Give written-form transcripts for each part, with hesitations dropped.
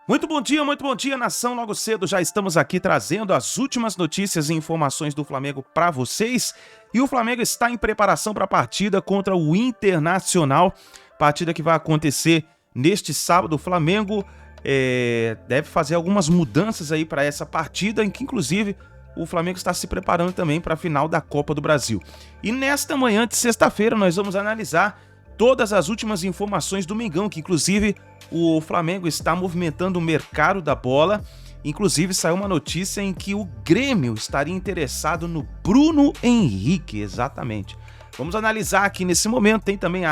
Muito bom dia, nação. Logo cedo já estamos aqui trazendo as últimas notícias e informações do Flamengo para vocês. E o Flamengo está em preparação para a partida contra o Internacional, partida que vai acontecer neste sábado. O Flamengo deve fazer algumas mudanças aí para essa partida, em que inclusive o Flamengo está se preparando também para a final da Copa do Brasil. E nesta manhã de sexta-feira nós vamos analisar todas as últimas informações do Mengão, que inclusive o Flamengo está movimentando o mercado da bola. Inclusive saiu uma notícia em que o Grêmio estaria interessado no Bruno Henrique, exatamente. Vamos analisar aqui nesse momento, tem também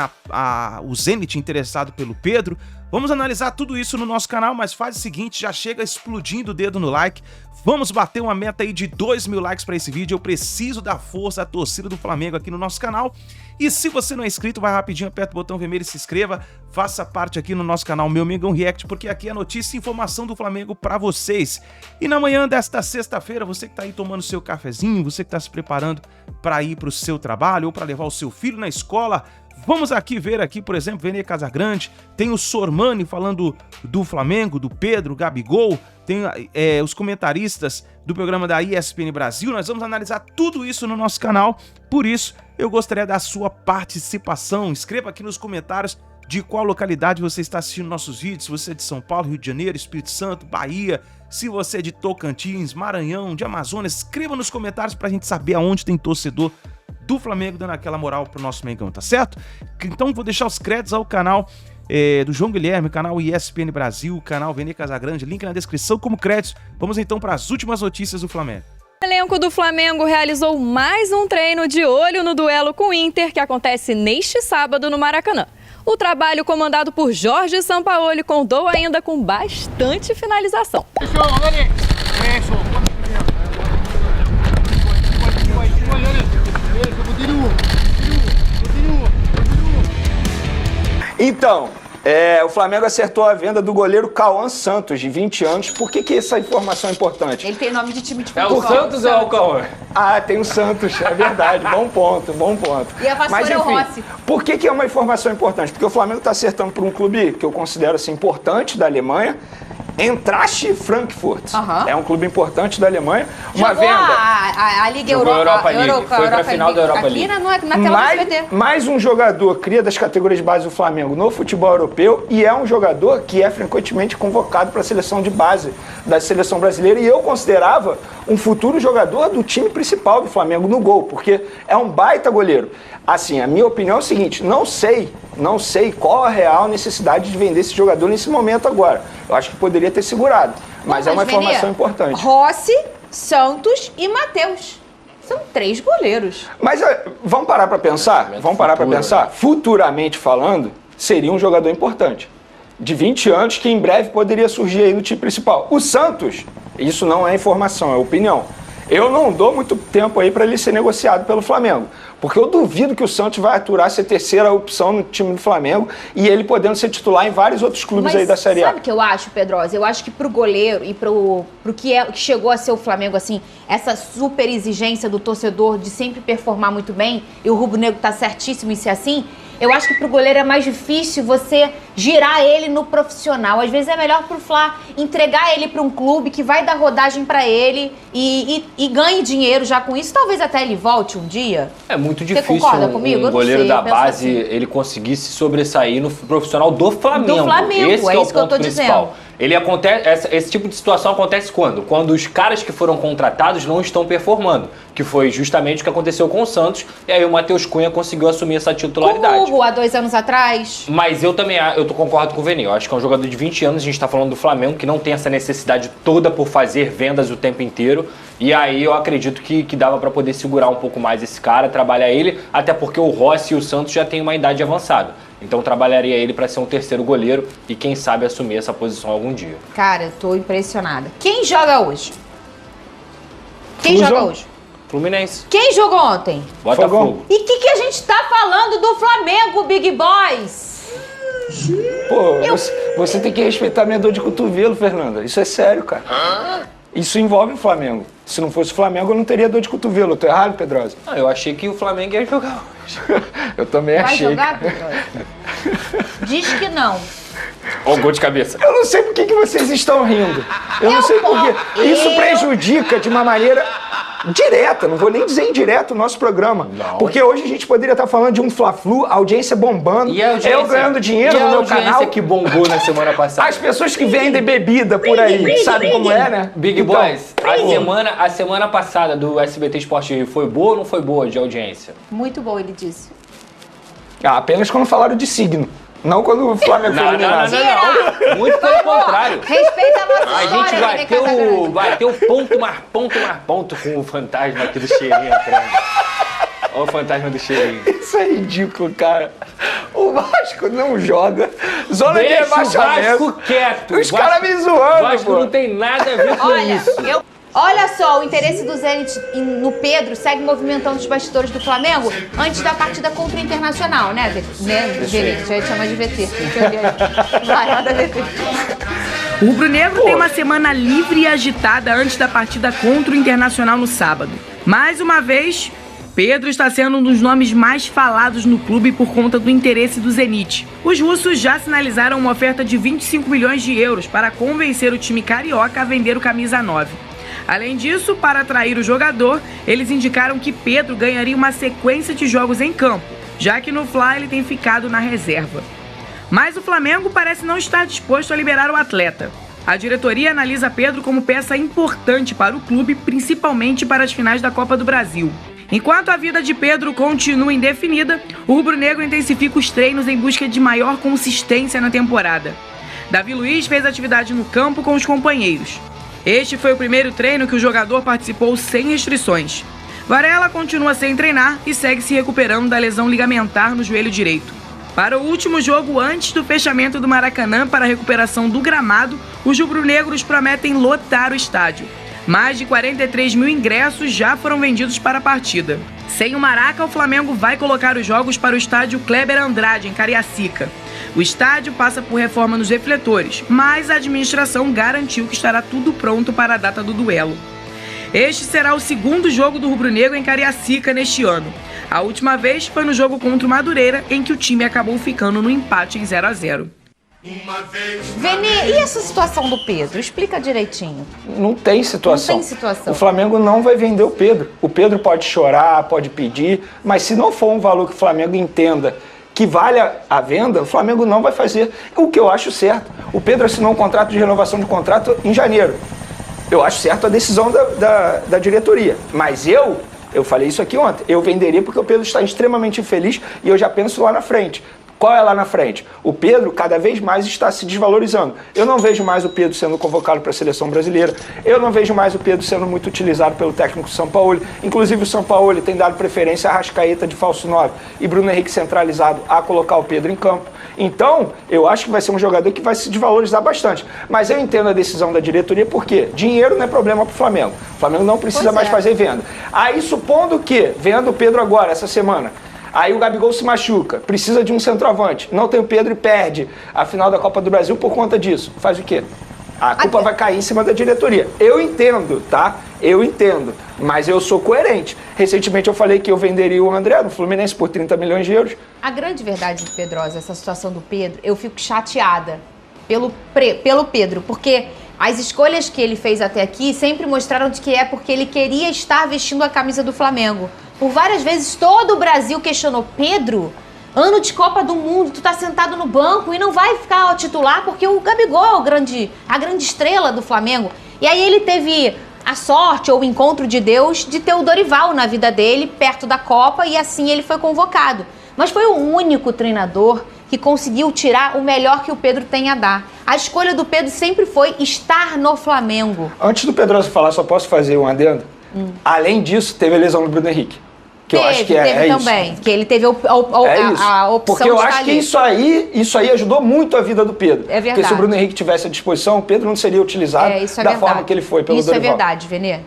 o Zenit interessado pelo Pedro. Vamos analisar tudo isso no nosso canal, mas faz o seguinte, já chega explodindo o dedo no like. Vamos bater uma meta aí de 2.000 likes para esse vídeo. Eu preciso da força da torcida do Flamengo aqui no nosso canal. E se você não é inscrito, vai rapidinho, aperta o botão vermelho e se inscreva. Faça parte aqui no nosso canal Meu Mengão React, porque aqui é notícia e informação do Flamengo para vocês. E na manhã desta sexta-feira, você que tá aí tomando seu cafezinho, você que tá se preparando para ir para o seu trabalho ou para levar o seu filho na escola, vamos aqui ver aqui, por exemplo, Vene Casagrande, tem o Sormani falando do Flamengo, do Pedro, Gabigol, tem os comentaristas do programa da ESPN Brasil. Nós vamos analisar tudo isso no nosso canal, por isso eu gostaria da sua participação. Escreva aqui nos comentários de qual localidade você está assistindo nossos vídeos, se você é de São Paulo, Rio de Janeiro, Espírito Santo, Bahia, se você é de Tocantins, Maranhão, de Amazonas, escreva nos comentários pra gente saber aonde tem torcedor do Flamengo dando aquela moral pro nosso Mengão, tá certo? Então vou deixar os créditos ao canal do João Guilherme, canal ESPN Brasil, canal Vene Casagrande, link na descrição como créditos. Vamos então para as últimas notícias do Flamengo. O elenco do Flamengo realizou mais um treino de olho no duelo com o Inter, que acontece neste sábado no Maracanã. O trabalho comandado por Jorge Sampaoli contou ainda com bastante finalização. Então, o Flamengo acertou a venda do goleiro Cauã Santos, de 20 anos. Por que essa informação é importante? Ele tem nome de time de futebol. É o Santos ou é o Cauã? Ah, tem o Santos, é verdade. Bom ponto, bom ponto. E a vassoura é o Rossi. Por que é uma informação importante? Porque o Flamengo está acertando por um clube que eu considero assim, importante da Alemanha, Eintracht Frankfurt. É um clube importante da Alemanha. Uma Jogou venda. A Liga Europa League. Foi pra final da Europa League. Aqui na tela do SBT. Mais um jogador cria das categorias de base do Flamengo no futebol europeu e é um jogador que é frequentemente convocado para a seleção de base da seleção brasileira, e eu considerava um futuro jogador do time principal do Flamengo no gol, porque é um baita goleiro. Assim, a minha opinião é o seguinte, não sei qual a real necessidade de vender esse jogador nesse momento agora. Eu acho que poderia ter segurado, mas é uma informação importante. Rossi, Santos e Matheus. São 3 goleiros. Mas vamos parar para pensar? Futuramente falando, seria um jogador importante. De 20 anos, que em breve poderia surgir aí no time principal. O Santos, isso não é informação, é opinião. Eu não dou muito tempo aí para ele ser negociado pelo Flamengo, porque eu duvido que o Santos vai aturar ser terceira opção no time do Flamengo e ele podendo ser titular em vários outros clubes aí da Série A. Sabe o que eu acho, Pedrosa? Eu acho que pro goleiro e pro que chegou a ser o Flamengo, assim, essa super exigência do torcedor de sempre performar muito bem, e o Rubro Negro tá certíssimo em ser assim, eu acho que pro goleiro é mais difícil você girar ele no profissional. Às vezes é melhor pro Fla entregar ele para um clube que vai dar rodagem para ele e ganhe dinheiro já com isso. Talvez até ele volte um dia. É muito difícil. Você concorda comigo? Um goleiro da base, ele conseguir se sobressair no profissional do Flamengo. Do Flamengo, esse é é o isso que eu tô ponto principal. dizendo. Esse tipo de situação acontece quando? Quando os caras que foram contratados não estão performando, que foi justamente o que aconteceu com o Santos, e aí o Matheus Cunha conseguiu assumir essa titularidade. Com o Hugo, há 2 anos atrás. Mas eu também concordo com o Veni. Eu acho que é um jogador de 20 anos, a gente está falando do Flamengo, que não tem essa necessidade toda por fazer vendas o tempo inteiro, e aí eu acredito que dava para poder segurar um pouco mais esse cara, trabalhar ele, até porque o Rossi e o Santos já têm uma idade avançada. Então trabalharia ele para ser um terceiro goleiro e quem sabe assumir essa posição algum dia. Cara, eu tô impressionada. Quem joga hoje? Fluminense. Quem jogou ontem? Botafogo. E o que a gente tá falando do Flamengo, Big Boys? Pô, você tem que respeitar minha dor de cotovelo, Fernanda. Isso é sério, cara. Isso envolve o Flamengo. Se não fosse o Flamengo, eu não teria dor de cotovelo. Eu tô errado, Pedrosa? Ah, eu achei que o Flamengo ia jogar hoje. Eu também achei. Vai jogar, Pedrosa? Diz que não. Ó o gol de cabeça. Eu não sei por que vocês estão rindo. Eu não sei por quê. Isso prejudica de uma maneira direta, não vou nem dizer indireta o nosso programa. Não. Porque hoje a gente poderia estar falando de um Fla-Flu, a audiência bombando, E a audiência, eu ganhando dinheiro no meu canal. que bombou na semana passada. As pessoas que vendem bebida por aí, sabe como é, né? Big Então, Boys, a semana passada do SBT Esporte foi boa ou não foi boa de audiência? Muito bom, ele disse. apenas quando falaram de signo. Não quando o Flamengo foi eliminado. Não. Muito pelo contrário. Respeita a nossa A história, gente vai ter o ponto mais ponto com o fantasma aqui do cheirinho entrando. Olha o fantasma do cheirinho. Isso é ridículo, cara. O Vasco não joga. Zona de Deixa o rebaixamento. Vasco quieto. Os caras me zoando, O Vasco pô. não tem nada a ver com Olha, isso. olha só, o interesse do Zenit no Pedro segue movimentando os bastidores do Flamengo antes da partida contra o Internacional, né, Zenit? Já chama de VT. Vai, roda VT. O rubro-negro tem uma semana livre e agitada antes da partida contra o Internacional no sábado. Mais uma vez, Pedro está sendo um dos nomes mais falados no clube por conta do interesse do Zenit. Os russos já sinalizaram uma oferta de 25 milhões de euros para convencer o time carioca a vender o camisa 9. Além disso, para atrair o jogador, eles indicaram que Pedro ganharia uma sequência de jogos em campo, já que no Fla ele tem ficado na reserva. Mas o Flamengo parece não estar disposto a liberar o atleta. A diretoria analisa Pedro como peça importante para o clube, principalmente para as finais da Copa do Brasil. Enquanto a vida de Pedro continua indefinida, o rubro-negro intensifica os treinos em busca de maior consistência na temporada. Davi Luiz fez atividade no campo com os companheiros. Este foi o primeiro treino que o jogador participou sem restrições. Varela continua sem treinar e segue se recuperando da lesão ligamentar no joelho direito. Para o último jogo antes do fechamento do Maracanã para a recuperação do gramado, os rubro-negros prometem lotar o estádio. Mais de 43 mil ingressos já foram vendidos para a partida. Sem o Maraca, o Flamengo vai colocar os jogos para o estádio Kleber Andrade, em Cariacica. O estádio passa por reforma nos refletores, mas a administração garantiu que estará tudo pronto para a data do duelo. Este será o segundo jogo do rubro-negro em Cariacica neste ano. A última vez foi no jogo contra o Madureira, em que o time acabou ficando no empate em 0-0. Vene, e essa situação do Pedro? Explica direitinho. Não tem situação. Não tem situação. O Flamengo não vai vender o Pedro. O Pedro pode chorar, pode pedir, mas se não for um valor que o Flamengo entenda que vale a venda, o Flamengo não vai fazer. O que eu acho certo. O Pedro assinou um contrato de renovação de contrato em janeiro. Eu acho certo a decisão da diretoria. Mas eu falei isso aqui ontem, eu venderia porque o Pedro está extremamente infeliz e eu já penso lá na frente. Qual é lá na frente? O Pedro cada vez mais está se desvalorizando. Eu não vejo mais o Pedro sendo convocado para a seleção brasileira. Eu não vejo mais o Pedro sendo muito utilizado pelo técnico Sampaoli. Inclusive o Sampaoli tem dado preferência a Arrascaeta de falso 9 e Bruno Henrique centralizado a colocar o Pedro em campo. Então, eu acho que vai ser um jogador que vai se desvalorizar bastante. Mas eu entendo a decisão da diretoria porque dinheiro não é problema para o Flamengo. O Flamengo não precisa mais fazer venda. Aí, supondo que, vendo o Pedro agora, essa semana, aí o Gabigol se machuca, precisa de um centroavante, não tem o Pedro e perde a final da Copa do Brasil por conta disso. Faz o quê? A culpa vai cair em cima da diretoria. Eu entendo, tá? Eu entendo, mas eu sou coerente. Recentemente eu falei que eu venderia o André no Fluminense por 30 milhões de euros. A grande verdade, Pedrosa, essa situação do Pedro, eu fico chateada pelo Pedro, porque as escolhas que ele fez até aqui sempre mostraram de que é porque ele queria estar vestindo a camisa do Flamengo. Por várias vezes todo o Brasil questionou: Pedro, ano de Copa do Mundo, tu tá sentado no banco e não vai ficar titular porque o Gabigol é a grande estrela do Flamengo. E aí ele teve a sorte ou o encontro de Deus de ter o Dorival na vida dele, perto da Copa, e assim ele foi convocado. Mas foi o único treinador que conseguiu tirar o melhor que o Pedro tem a dar. A escolha do Pedro sempre foi estar no Flamengo. Antes do Pedroso falar, só posso fazer um adendo? Além disso, teve a lesão do Bruno Henrique. Que eu acho que é também, isso. Que ele teve a opção porque eu de acho estar que ali. isso aí ajudou muito a vida do Pedro. É verdade. Porque se o Bruno Henrique tivesse à disposição, o Pedro não seria utilizado da forma que ele foi pelo Dorival. Isso é verdade, Venê.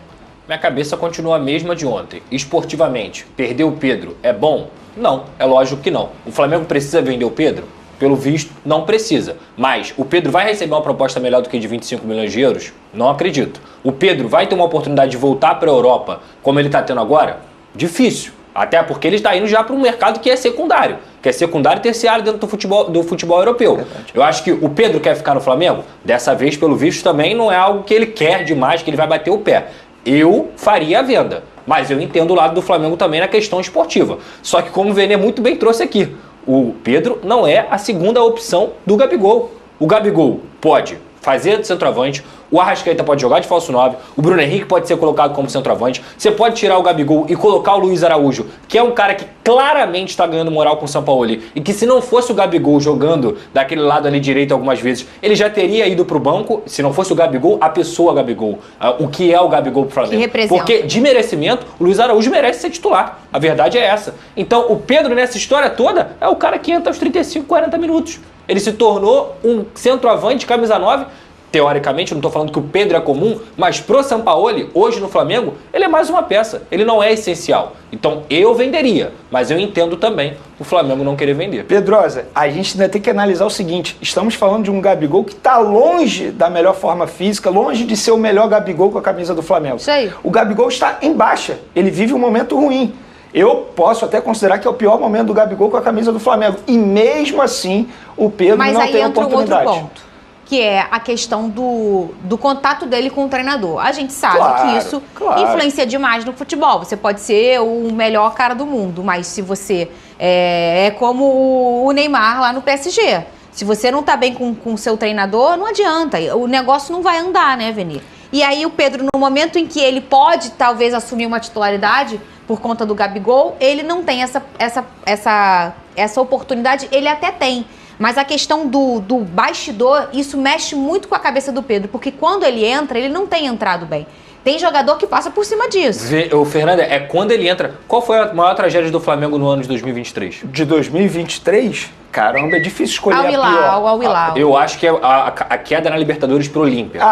Minha cabeça continua a mesma de ontem. Esportivamente, perder o Pedro é bom? Não, é lógico que não. O Flamengo precisa vender o Pedro? Pelo visto, não precisa. Mas o Pedro vai receber uma proposta melhor do que de 25 milhões de euros? Não acredito. O Pedro vai ter uma oportunidade de voltar para a Europa como ele está tendo agora? Difícil. Até porque ele está indo já para um mercado que é secundário e terciário dentro do futebol europeu. Verdade. Eu acho que o Pedro quer ficar no Flamengo. Dessa vez, pelo visto, também não é algo que ele quer demais, que ele vai bater o pé. Eu faria a venda, mas eu entendo o lado do Flamengo também na questão esportiva. Só que, como o Vene muito bem trouxe aqui, o Pedro não é a segunda opção do Gabigol. O Gabigol pode fazer de centroavante, o Arrascaeta pode jogar de falso 9, o Bruno Henrique pode ser colocado como centroavante, você pode tirar o Gabigol e colocar o Luiz Araújo, que é um cara que claramente está ganhando moral com o Sampaoli, e que se não fosse o Gabigol jogando daquele lado ali direito algumas vezes, ele já teria ido pro banco, se não fosse o Gabigol, a pessoa Gabigol, o que é o Gabigol pro Flamengo. Que representa. Porque de merecimento, o Luiz Araújo merece ser titular, a verdade é essa. Então o Pedro nessa história toda é o cara que entra aos 35, 40 minutos. Ele se tornou um centroavante, camisa 9. Teoricamente, eu não estou falando que o Pedro é comum, mas pro Sampaoli, hoje no Flamengo, ele é mais uma peça. Ele não é essencial. Então, eu venderia, mas eu entendo também o Flamengo não querer vender. Pedrosa, a gente ainda tem que analisar o seguinte. Estamos falando de um Gabigol que está longe da melhor forma física, longe de ser o melhor Gabigol com a camisa do Flamengo. Isso aí. O Gabigol está em baixa. Ele vive um momento ruim. Eu posso até considerar que é o pior momento do Gabigol com a camisa do Flamengo. E mesmo assim, o Pedro não tem oportunidade. Mas aí entra um outro ponto, que é a questão do contato dele com o treinador. A gente sabe que isso influencia demais no futebol. Você pode ser o melhor cara do mundo, mas se você é como o Neymar lá no PSG. Se você não tá bem com o seu treinador, não adianta. O negócio não vai andar, né, Veni? E aí o Pedro, no momento em que ele pode talvez assumir uma titularidade por conta do Gabigol, ele não tem essa oportunidade. Ele até tem. Mas a questão do bastidor, isso mexe muito com a cabeça do Pedro, porque quando ele entra, ele não tem entrado bem. Tem jogador que passa por cima disso. O Fernando, quando ele entra... Qual foi a maior tragédia do Flamengo no ano de 2023? De 2023? Caramba, é difícil escolher a pior. Ao Hilal. Eu acho que é a queda na Libertadores pro Olímpia.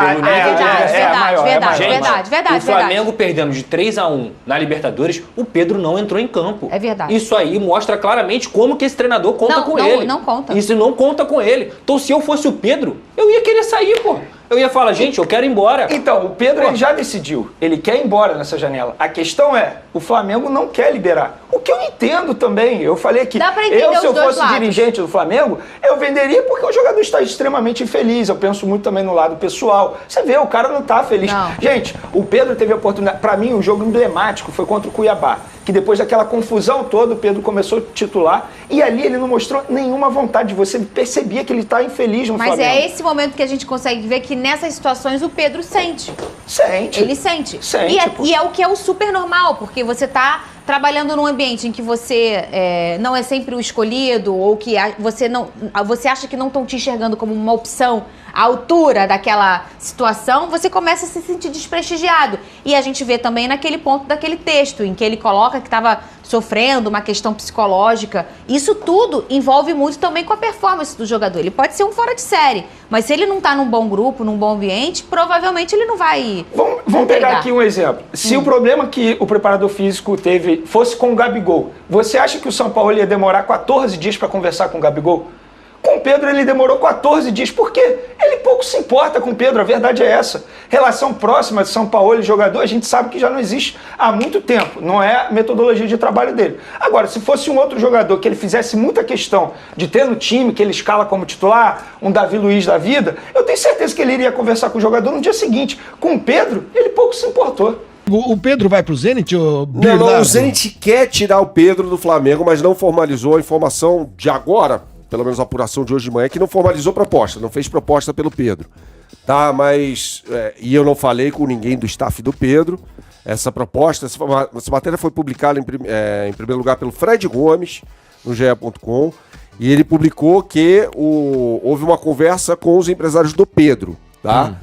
Verdade. O Flamengo perdendo de 3-1 na Libertadores, o Pedro não entrou em campo. É verdade. Isso aí mostra claramente como que esse treinador conta com ele. Não conta. Isso não conta com ele. Então, se eu fosse o Pedro, eu ia querer sair, pô. Eu ia falar, gente, eu quero ir embora. Então, o Pedro ele já decidiu. Ele quer ir embora nessa janela. A questão é, o Flamengo não quer liberar. O que eu entendo também. Eu falei aqui, se eu fosse dirigente do Flamengo, eu venderia porque o jogador está extremamente infeliz. Eu penso muito também no lado pessoal. Você vê, o cara não está feliz. Não. Gente, o Pedro teve a oportunidade. Para mim, o jogo emblemático foi contra o Cuiabá. Que depois daquela confusão toda, o Pedro começou a titular. E ali ele não mostrou nenhuma vontade. Você percebia que ele está infeliz no Flamengo. Mas é esse momento que a gente consegue ver que nessas situações o Pedro sente. Sente. Ele sente. Sente. E é o que é o super normal, porque você está trabalhando num ambiente em que você não é sempre o escolhido, ou que você acha que não estão te enxergando como uma opção à altura daquela situação, você começa a se sentir desprestigiado. E a gente vê também naquele ponto daquele texto, em que ele coloca que estava sofrendo uma questão psicológica. Isso tudo envolve muito também com a performance do jogador. Ele pode ser um fora de série, mas se ele não está num bom grupo, num bom ambiente, provavelmente ele não vai... Vamos pegar aqui um exemplo. Se o problema que o preparador físico teve fosse com o Gabigol, você acha que o Sampaoli ia demorar 14 dias para conversar com o Gabigol? Com o Pedro ele demorou 14 dias. Por quê? Ele pouco se importa com o Pedro, a verdade é essa. Relação próxima de Sampaoli e jogador, a gente sabe que já não existe há muito tempo. Não é a metodologia de trabalho dele. Agora, se fosse um outro jogador que ele fizesse muita questão de ter no time, que ele escala como titular, um Davi Luiz da vida, eu tenho certeza que ele iria conversar com o jogador no dia seguinte. Com o Pedro, ele pouco se importou. O Pedro vai pro Zenit? Não, o Zenit quer tirar o Pedro do Flamengo, mas não formalizou a informação de agora, pelo menos a apuração de hoje de manhã, que não formalizou proposta, não fez proposta pelo Pedro. Tá, mas... e eu não falei com ninguém do staff do Pedro. Essa proposta, essa matéria foi publicada em primeiro lugar pelo Fred Gomes, no ge.com, e ele publicou que houve uma conversa com os empresários do Pedro, tá?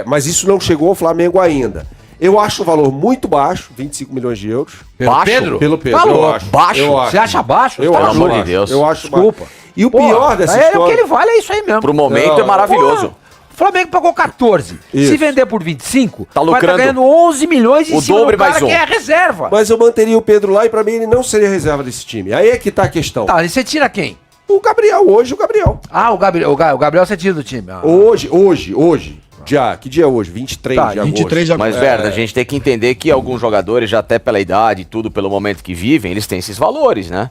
Mas isso não chegou ao Flamengo ainda. Eu acho o valor muito baixo, 25 milhões de euros. Pelo Pedro? Pelo Pedro, Falou. eu acho. Baixo? Eu acho. Você acha baixo? Eu Pelo acho amor baixo. de Deus. Eu acho Desculpa. baixo. E o pior dessa história... O que ele vale é isso aí mesmo. Pro momento é maravilhoso. O Flamengo pagou 14. Isso. Se vender por 25, tá vai lucrando. estar ganhando 11 milhões em O cima dobro do cara mais um. que é a reserva. Mas eu manteria o Pedro lá e pra mim ele não seria reserva desse time. Aí é que tá a questão. Tá, e você tira quem? O Gabriel, hoje o Gabriel. Ah, o Gabriel você tira do time. Ah. Hoje. Que dia é hoje? 23 de agosto. 23 de agosto. Mas, Werner, a gente tem que entender que alguns jogadores, já até pela idade e tudo, pelo momento que vivem, eles têm esses valores, né?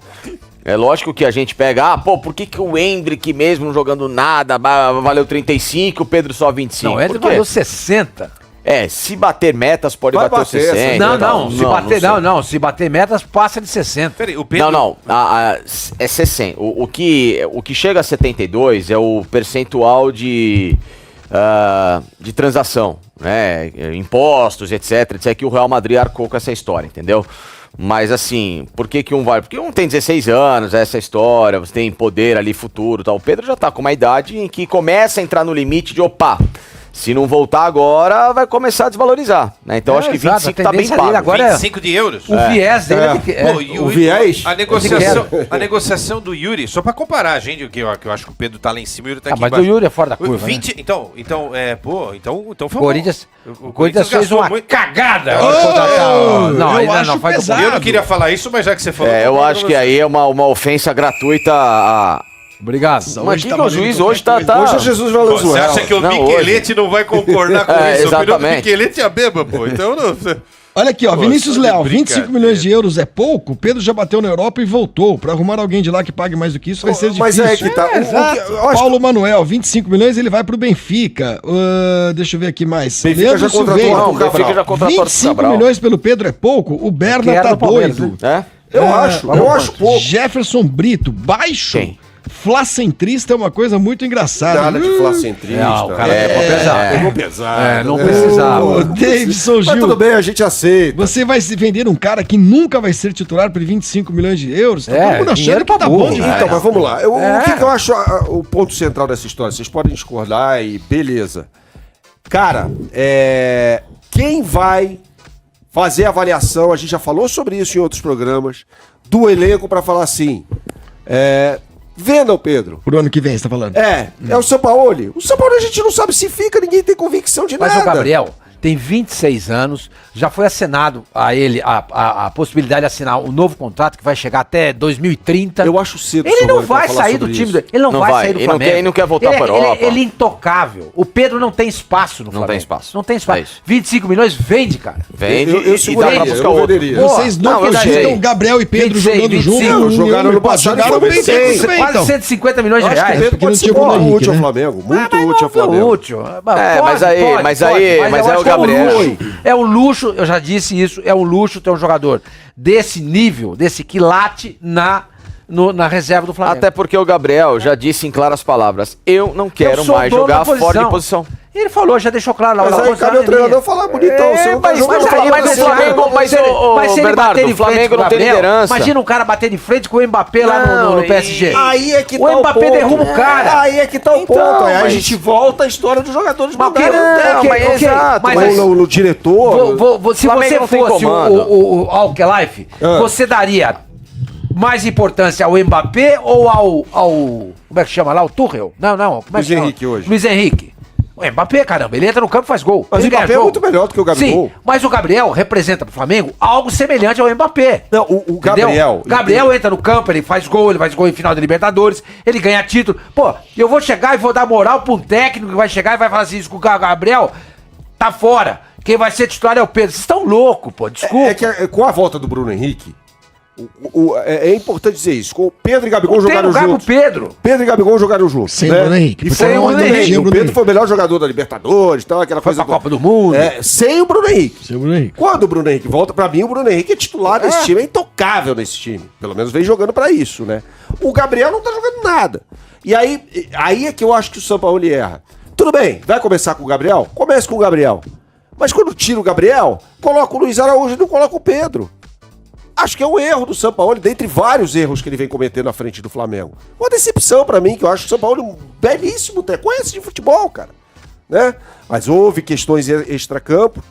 É lógico que a gente pega, por que o Endrick mesmo não jogando nada, valeu 35, o Pedro só 25? Não, o Endrick valeu 60. Se bater metas, pode bater os 60. Se bater metas, passa de 60. Peraí, o Pedro... Não, é 60. O que chega a 72 é o percentual de transação, né? Impostos, etc, que o Real Madrid arcou com essa história, entendeu? Mas assim, por que um vai? Porque um tem 16 anos, essa história, você tem poder ali, futuro, tal. O Pedro já tá com uma idade em que começa a entrar no limite de, se não voltar agora, vai começar a desvalorizar, né? Então acho que 25 tá bem pago. Agora 25 de euros? O viés dele o viés? A negociação do Yuri, só pra comparar, gente, que eu acho que o Pedro tá lá em cima e o Yuri tá aqui mas embaixo. o Yuri é fora da curva, 20, né? Então foi o Corinthians fez uma cagada. Eu não queria falar isso, mas já que você falou... eu acho que aí é uma ofensa gratuita a... Obrigado. Mas que o juiz hoje tá... Hoje é Jesus Valenzuela. Você acha que o Miquelete não vai concordar com isso? Exatamente. O Miquelete é a beba, pô. Então não... Olha aqui, Vinícius Leal, 25 milhões de euros é pouco? Pedro já bateu na Europa e voltou. Pra arrumar alguém de lá que pague mais do que isso vai ser difícil. Mas que tá... Paulo Manuel, 25 milhões, ele vai pro Benfica. Deixa eu ver aqui mais. Benfica já contratou. Benfica já contratou 25 milhões pelo Pedro é pouco? O Berna tá doido. Eu acho pouco. Jefferson Brito, baixo. Quem? Flacentrista é uma coisa muito engraçada. Nada de flacentrista. Não, cara, pegou pesado. Não precisava. O Davidson Gil. Mas tudo bem, a gente aceita. Você vai se vender um cara que nunca vai ser titular por 25 milhões de euros? Tá todo mundo achando que tá bom demais. Então, mas vamos lá. O que eu acho o ponto central dessa história? Vocês podem discordar e beleza. Cara, quem vai fazer a avaliação, a gente já falou sobre isso em outros programas, do elenco pra falar assim... Venda o Pedro. Pro ano que vem, você tá falando? É o Sampaoli. O Sampaoli a gente não sabe se fica, ninguém tem convicção de nada. Mas o Gabriel tem 26 anos, já foi assinado a ele a possibilidade de assinar um novo contrato que vai chegar até 2030. Eu acho cedo. Ele não vai sair do time dele. Ele não vai sair do Flamengo. Ele não quer voltar para a Europa. Ele é intocável. O Pedro não tem espaço no Flamengo. Não tem espaço. 25 milhões, vende, cara. Vende e dá pra buscar outro. Vocês não cogitam Gabriel e Pedro 26, jogando juntos. Jogaram no passado. Jogaram bem, quase 150 milhões de reais. Pedro pode ser muito útil ao Flamengo. Muito útil ao Flamengo. Mas aí é o Gabriel. É um luxo, eu já disse isso, é um luxo ter um jogador desse nível, desse quilate na reserva do Flamengo. Até porque o Gabriel já disse em claras palavras, eu não quero mais jogar fora de posição. Ele falou, já deixou claro lá. Mas aí cabe o treinador falar bonitão. Você não tá jogando o Flamengo não tem liderança. Imagina um cara bater de frente com o Mbappé lá no PSG. Aí é que tá o ponto. O Mbappé derruba o cara. Aí é que tá o ponto. Aí a gente volta à história dos jogadores mandaram. Mas o diretor... Se você fosse o Alkelife, você daria mais importância ao Mbappé ou ao... Como é que chama lá? O Tuchel? Não. Como é que chama? Luiz Henrique hoje. Luiz Henrique. O Mbappé, caramba, ele entra no campo e faz gol. Mas o Mbappé é muito melhor do que o Gabigol. Sim, mas o Gabriel representa pro Flamengo algo semelhante ao Mbappé. Não, o Gabriel... Gabriel entra no campo, ele faz gol em final de Libertadores, ele ganha título. Pô, eu vou chegar e vou dar moral pra um técnico que vai chegar e vai falar assim, isso com o Gabriel tá fora. Quem vai ser titular é o Pedro. Vocês estão loucos, pô, desculpa. É que com a volta do Bruno Henrique, é importante dizer isso. Com o Pedro e Gabigol jogaram juntos. Pedro e Gabigol jogaram juntos. Sem o Bruno Henrique. E sem o Bruno Henrique. O Pedro foi o melhor jogador da Libertadores, tal, aquela coisa. Pra Copa do Mundo. Sem o Bruno Henrique. Quando o Bruno Henrique volta, pra mim, o Bruno Henrique é titular desse time, é intocável nesse time. Pelo menos vem jogando pra isso, né? O Gabriel não tá jogando nada. E aí é que eu acho que o Sampaoli erra. Tudo bem, vai começar com o Gabriel? Comece com o Gabriel. Mas quando tira o Gabriel, coloca o Luiz Araújo e não coloca o Pedro. Acho que é um erro do Sampaoli, dentre vários erros que ele vem cometendo à frente do Flamengo. Uma decepção pra mim, que eu acho que o Sampaoli é um belíssimo conhece de futebol, cara. Né? Mas houve questões extracampo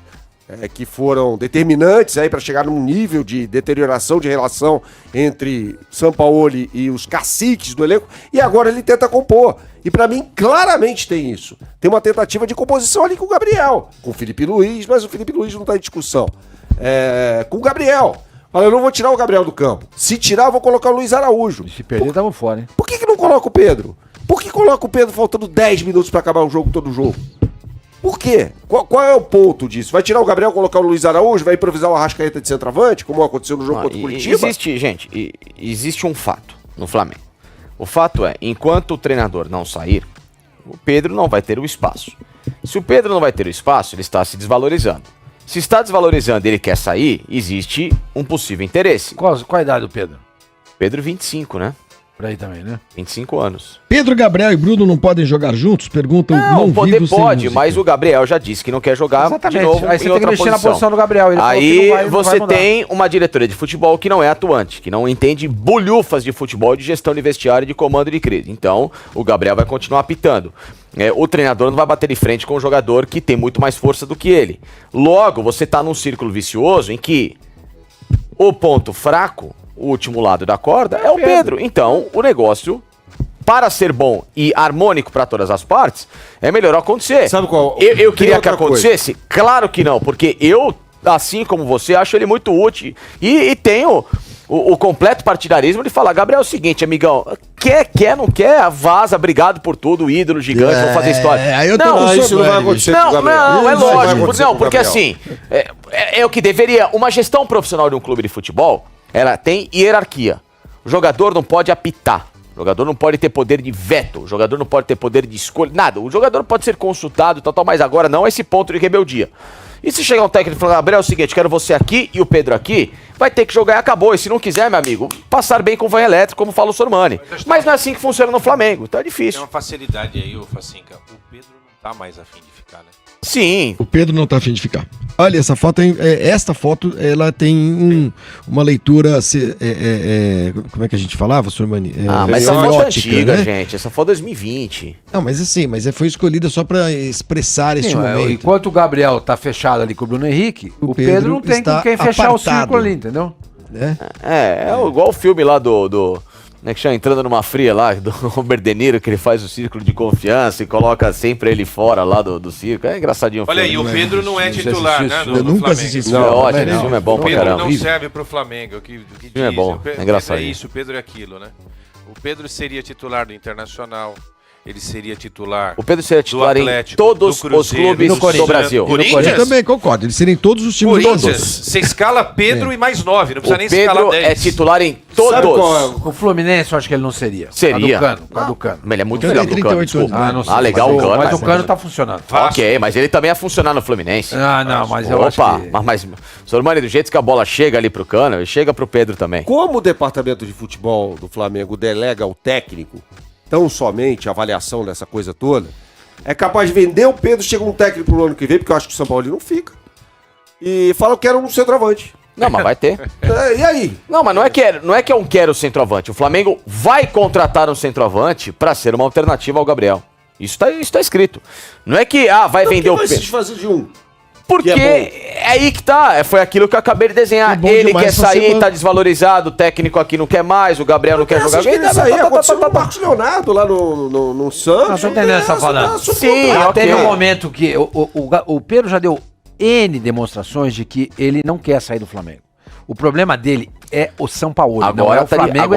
que foram determinantes aí para chegar num nível de deterioração de relação entre Sampaoli e os caciques do elenco, e agora ele tenta compor. E pra mim, claramente tem isso. Tem uma tentativa de composição ali com o Gabriel, com o Felipe Luiz, mas o Felipe Luiz não tá em discussão. Com o Gabriel. Fala, eu não vou tirar o Gabriel do campo. Se tirar, eu vou colocar o Luiz Araújo. Se perder, tamo fora, hein? Por que não coloca o Pedro? Por que coloca o Pedro faltando 10 minutos pra acabar o jogo, todo o jogo? Por quê? Qual é o ponto disso? Vai tirar o Gabriel, colocar o Luiz Araújo, vai improvisar o Arrascaeta de centroavante, como aconteceu no jogo contra o Curitiba? Existe um fato no Flamengo. O fato é, enquanto o treinador não sair, o Pedro não vai ter o espaço. Se o Pedro não vai ter o espaço, ele está se desvalorizando. Se está desvalorizando e ele quer sair, existe um possível interesse. Qual a idade do Pedro? Pedro, 25, né? Por aí também, né? 25 anos. Pedro, Gabriel e Bruno não podem jogar juntos? Perguntam. Não poder pode, mas o Gabriel já disse que não quer jogar de novo aí você em tem que outra mexer posição. na posição do Gabriel. Ele Aí você tem uma diretoria de futebol que não é atuante, que não entende bolhufas de futebol, de gestão de vestiário e de comando de crise. Então, o Gabriel vai continuar apitando. O treinador não vai bater de frente com um jogador que tem muito mais força do que ele. Logo, você está num círculo vicioso em que o ponto fraco, o último lado da corda, é o Pedro. Então, o negócio, para ser bom e harmônico para todas as partes, é melhor acontecer. Sabe qual? Eu queria que acontecesse? Claro que não, porque eu, assim como você, acho ele muito útil. E tenho o completo partidarismo de falar, Gabriel, é o seguinte, amigão, quer, não quer, vaza, obrigado por tudo, ídolo gigante, vou fazer história. Aí eu não, isso não vai acontecer com o Gabriel. Não, é lógico, não, porque Gabriel. assim, é o que deveria, uma gestão profissional de um clube de futebol, ela tem hierarquia. O jogador não pode apitar. O jogador não pode ter poder de veto. O jogador não pode ter poder de escolha. Nada. O jogador pode ser consultado, tal, mas agora não é esse ponto de rebeldia. E se chegar um técnico e falar, Gabriel, é o seguinte, quero você aqui e o Pedro aqui, vai ter que jogar e acabou. E se não quiser, meu amigo, passar bem com o vanho elétrico, como fala o Sormani. Mas não é assim que funciona no Flamengo. Então é difícil. Tem uma facilidade aí, ô Facinca. O Pedro não tá mais afim de ficar, né? Sim. O Pedro não tá afim de ficar. Olha, essa foto, esta foto, ela tem uma leitura, como é que a gente falava, Sormani? Mas essa foto é antiga, né? gente. Essa foto é 2020. Não, mas assim, foi escolhida só pra expressar este momento. Enquanto o Gabriel tá fechado ali com o Bruno Henrique, o Pedro não tem com quem fechar o círculo ali, entendeu? É igual o filme lá né, que chama Entrando numa Fria lá, do Robert De Niro, que ele faz o círculo de confiança e coloca sempre ele fora lá do círculo. É engraçadinho. Olha aí, o Pedro não é titular, né? Eu nunca assisti esse filme. É ótimo, esse filme é bom pra caramba. O Pedro não serve pro Flamengo. O que filme é bom, é engraçado. É isso, o Pedro é aquilo, né? O Pedro seria titular do Internacional. Ele seria titular. O Pedro seria titular do Atlético, em todos do Cruzeiro, os clubes do Brasil. Eu também concordo, eles seriam todos os times Corinthians, todos. você escala Pedro e mais 9, não precisa nem escalar Pedro 10. é titular em todos. Sabe qual é? O Fluminense eu acho que ele não seria. Seria. Por causa do Cano. Mas ele é muito Ele melhor tem que o Cano, 38 desculpa. anos. Não sei, legal o Cano. Mas o Cano tá funcionando. Ok, mas ele também ia funcionar no Fluminense. Não, mas eu acho que... mas Sormani, do jeito que a bola chega ali pro Cano, ele chega pro Pedro também. Como o departamento de futebol do Flamengo delega ao técnico tão somente a avaliação dessa coisa toda, é capaz de vender o Pedro, chega um técnico pro ano que vem, porque eu acho que o São Paulo não fica, e fala que quero um centroavante. Não, mas vai ter. E aí? Não, mas não é que eu quero o centroavante. O Flamengo vai contratar um centroavante pra ser uma alternativa ao Gabriel. Isso tá escrito. Não é que, vai vender o Pedro. Pedro. Se desfazer de um. Porque é aí que tá. Foi aquilo que eu acabei de desenhar. Ele quer sair, tá desvalorizado, o técnico aqui não quer mais, o Gabriel não quer jogar. Isso aí aconteceu com o Marcos Leonardo lá no Santos. Não, tô entendendo essa falando. Sim, teve um momento que o Pedro já deu N demonstrações de que ele não quer sair do Flamengo. O problema dele é o São Paulo, agora não é o Flamengo.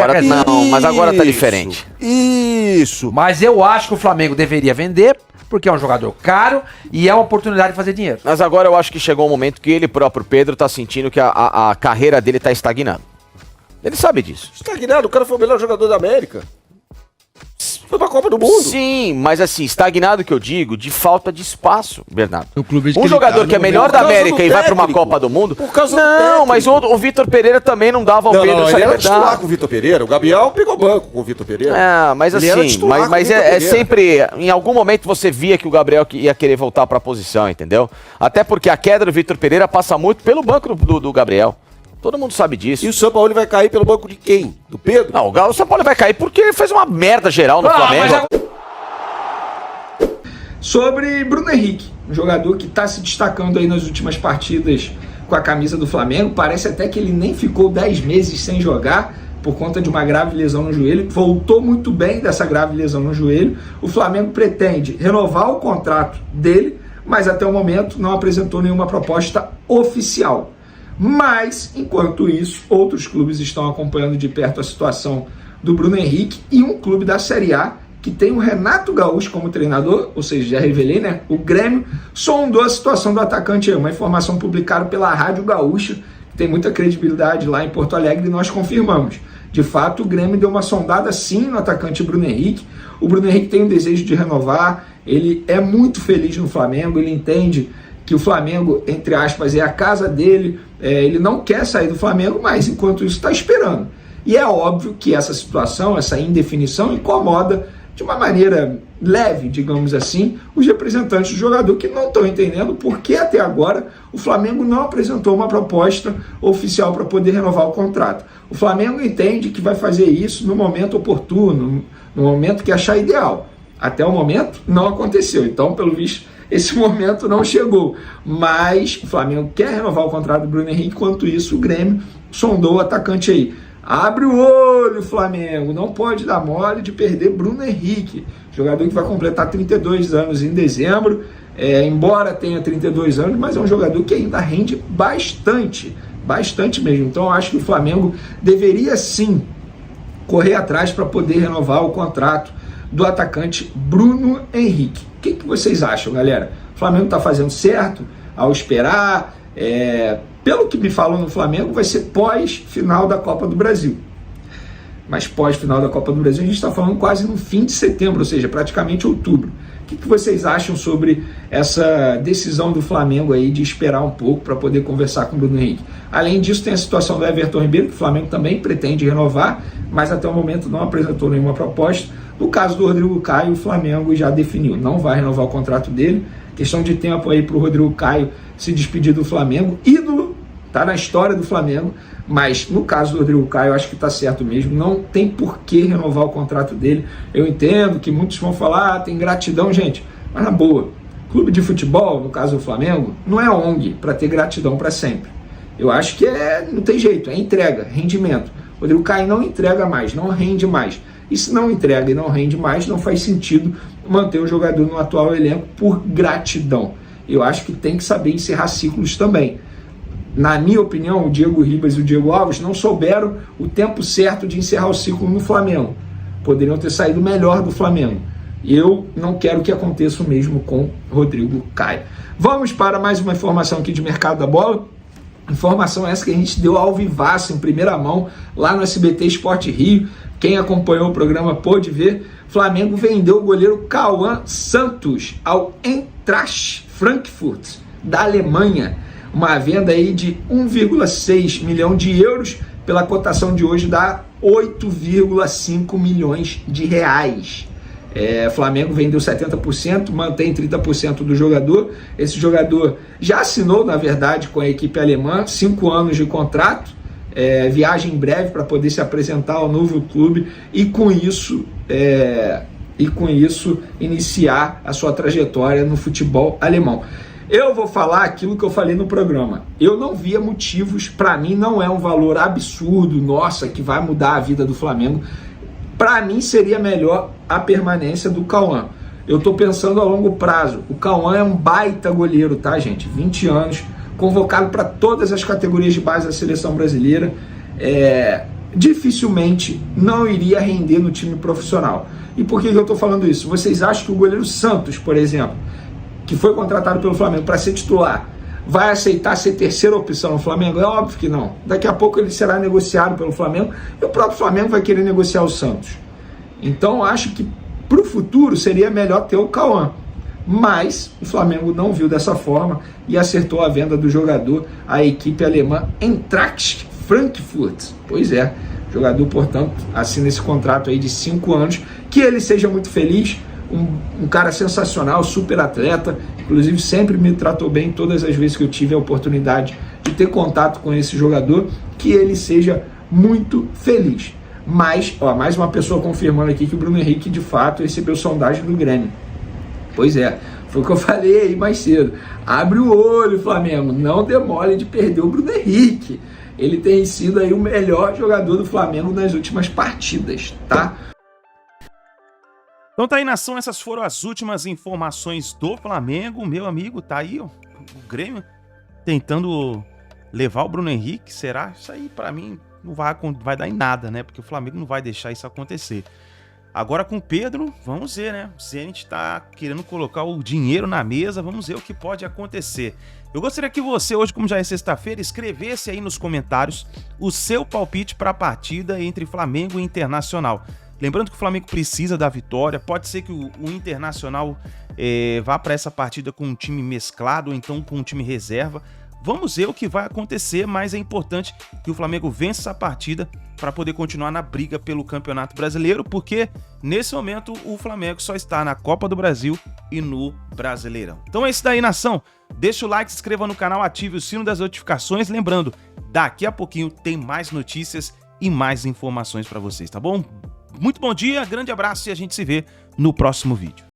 Mas agora tá diferente. Isso. Mas eu acho que o Flamengo deveria vender, porque é um jogador caro e é uma oportunidade de fazer dinheiro. Mas agora eu acho que chegou um momento que ele próprio, Pedro, tá sentindo que a carreira dele tá estagnando. Ele sabe disso. Estagnado, o cara foi o melhor jogador da América. Foi pra Copa do Mundo. Sim, mas assim, estagnado que eu digo, de falta de espaço, Bernardo. Um jogador que é melhor da América e vai pra uma Copa do Mundo. Por causa não, mas o Vitor Pereira também não dava ao Pedro essa ele era liberdade. titular com o Vitor Pereira. O Gabriel pegou banco com o Vitor Pereira. Mas Ele era assim, titular com o mas Vitor é Pereira. sempre, em algum momento você via que o Gabriel ia querer voltar pra posição, entendeu? Até porque a queda do Vitor Pereira passa muito pelo banco do Gabriel. Todo mundo sabe disso. E o São Paulo vai cair pelo banco de quem? Do Pedro? Não, o São Paulo vai cair porque ele fez uma merda geral no Flamengo. Sobre Bruno Henrique, um jogador que está se destacando aí nas últimas partidas com a camisa do Flamengo. Parece até que ele nem ficou 10 meses sem jogar por conta de uma grave lesão no joelho. Voltou muito bem dessa grave lesão no joelho. O Flamengo pretende renovar o contrato dele, mas até o momento não apresentou nenhuma proposta oficial. Mas, enquanto isso, outros clubes estão acompanhando de perto a situação do Bruno Henrique e um clube da Série A que tem o Renato Gaúcho como treinador, ou seja, já revelei, né? O Grêmio sondou a situação do atacante, uma informação publicada pela Rádio Gaúcha, que tem muita credibilidade lá em Porto Alegre, e nós confirmamos. De fato, o Grêmio deu uma sondada sim no atacante Bruno Henrique. O Bruno Henrique tem o desejo de renovar, ele é muito feliz no Flamengo, ele entende que o Flamengo, entre aspas, é a casa dele, ele não quer sair do Flamengo, mas enquanto isso está esperando. E é óbvio que essa situação, essa indefinição, incomoda de uma maneira leve, digamos assim, os representantes do jogador, que não estão entendendo por que até agora o Flamengo não apresentou uma proposta oficial para poder renovar o contrato. O Flamengo entende que vai fazer isso no momento oportuno, no momento que achar ideal. Até o momento não aconteceu, então pelo visto esse momento não chegou, mas o Flamengo quer renovar o contrato do Bruno Henrique. Enquanto isso, o Grêmio sondou o atacante aí. Abre o olho, Flamengo, não pode dar mole de perder Bruno Henrique, jogador que vai completar 32 anos em dezembro, embora tenha 32 anos, mas é um jogador que ainda rende bastante mesmo. Então eu acho que o Flamengo deveria sim correr atrás para poder renovar o contrato do atacante Bruno Henrique. O que vocês acham, galera? O Flamengo está fazendo certo ao esperar? Pelo que me falam no Flamengo, vai ser pós-final da Copa do Brasil. Mas pós-final da Copa do Brasil, a gente está falando quase no fim de setembro, ou seja, praticamente outubro. O que vocês acham sobre essa decisão do Flamengo aí de esperar um pouco para poder conversar com o Bruno Henrique? Além disso, tem a situação do Everton Ribeiro, que o Flamengo também pretende renovar, mas até o momento não apresentou nenhuma proposta. No caso do Rodrigo Caio, o Flamengo já definiu, não vai renovar o contrato dele. Questão de tempo aí para o Rodrigo Caio se despedir do Flamengo. Ídolo, tá na história do Flamengo, mas no caso do Rodrigo Caio, eu acho que tá certo mesmo, não tem por que renovar o contrato dele. Eu entendo que muitos vão falar, tem gratidão, gente, mas na boa, clube de futebol, no caso do Flamengo, não é ONG para ter gratidão para sempre. Eu acho que não tem jeito, é entrega, rendimento. O Rodrigo Caio não entrega mais, não rende mais. E se não entrega e não rende mais, não faz sentido manter o jogador no atual elenco por gratidão. Eu acho que tem que saber encerrar ciclos também. Na minha opinião, o Diego Ribas e o Diego Alves não souberam o tempo certo de encerrar o ciclo no Flamengo. Poderiam ter saído melhor do Flamengo. Eu não quero que aconteça o mesmo com Rodrigo Caio. Vamos para mais uma informação aqui de mercado da bola. Informação essa que a gente deu ao vivaço, em primeira mão, lá no SBT Sport Rio. Quem acompanhou o programa pôde ver. Flamengo vendeu o goleiro Cauã Santos ao Eintracht Frankfurt, da Alemanha. Uma venda aí de 1,6 milhão de euros, pela cotação de hoje dá 8,5 milhões de reais. Flamengo vendeu 70%, mantém 30% do jogador. Esse jogador já assinou, na verdade, com a equipe alemã, 5 anos de contrato, viagem em breve para poder se apresentar ao novo clube e com isso iniciar a sua trajetória no futebol alemão. Eu vou falar aquilo que eu falei no programa. Eu não via motivos, para mim não é um valor absurdo, nossa, que vai mudar a vida do Flamengo. Para mim seria melhor a permanência do Cauã. Eu estou pensando a longo prazo. O Cauã é um baita goleiro, tá, gente? 20 anos, convocado para todas as categorias de base da seleção brasileira. Dificilmente não iria render no time profissional. E por que eu estou falando isso? Vocês acham que o goleiro Santos, por exemplo, que foi contratado pelo Flamengo para ser titular, vai aceitar ser terceira opção no Flamengo? É óbvio que não. Daqui a pouco ele será negociado pelo Flamengo e o próprio Flamengo vai querer negociar o Santos. Então acho que para o futuro seria melhor ter o Cauã. Mas o Flamengo não viu dessa forma e acertou a venda do jogador à equipe alemã Eintracht Frankfurt. Pois é, o jogador, portanto, assina esse contrato aí de 5 anos. Que ele seja muito feliz. Um cara sensacional, super atleta, inclusive sempre me tratou bem todas as vezes que eu tive a oportunidade de ter contato com esse jogador, que ele seja muito feliz. Mas, mais uma pessoa confirmando aqui que o Bruno Henrique de fato recebeu sondagem do Grêmio. Pois é, foi o que eu falei aí mais cedo. Abre o olho, Flamengo, não demole de perder o Bruno Henrique. Ele tem sido aí o melhor jogador do Flamengo nas últimas partidas, tá? Então tá aí, nação, essas foram as últimas informações do Flamengo. Meu amigo, tá aí ó, o Grêmio tentando levar o Bruno Henrique, será? Isso aí pra mim não vai dar em nada, né? Porque o Flamengo não vai deixar isso acontecer. Agora com o Pedro, vamos ver, né? O Zenit tá querendo colocar o dinheiro na mesa, vamos ver o que pode acontecer. Eu gostaria que você, hoje, como já é sexta-feira, escrevesse aí nos comentários o seu palpite para a partida entre Flamengo e Internacional. Lembrando que o Flamengo precisa da vitória, pode ser que o Internacional vá para essa partida com um time mesclado ou então com um time reserva. Vamos ver o que vai acontecer, mas é importante que o Flamengo vença essa partida para poder continuar na briga pelo Campeonato Brasileiro, porque nesse momento o Flamengo só está na Copa do Brasil e no Brasileirão. Então é isso daí, nação. Deixa o like, se inscreva no canal, ative o sino das notificações. Lembrando, daqui a pouquinho tem mais notícias e mais informações para vocês, tá bom? Muito bom dia, grande abraço e a gente se vê no próximo vídeo.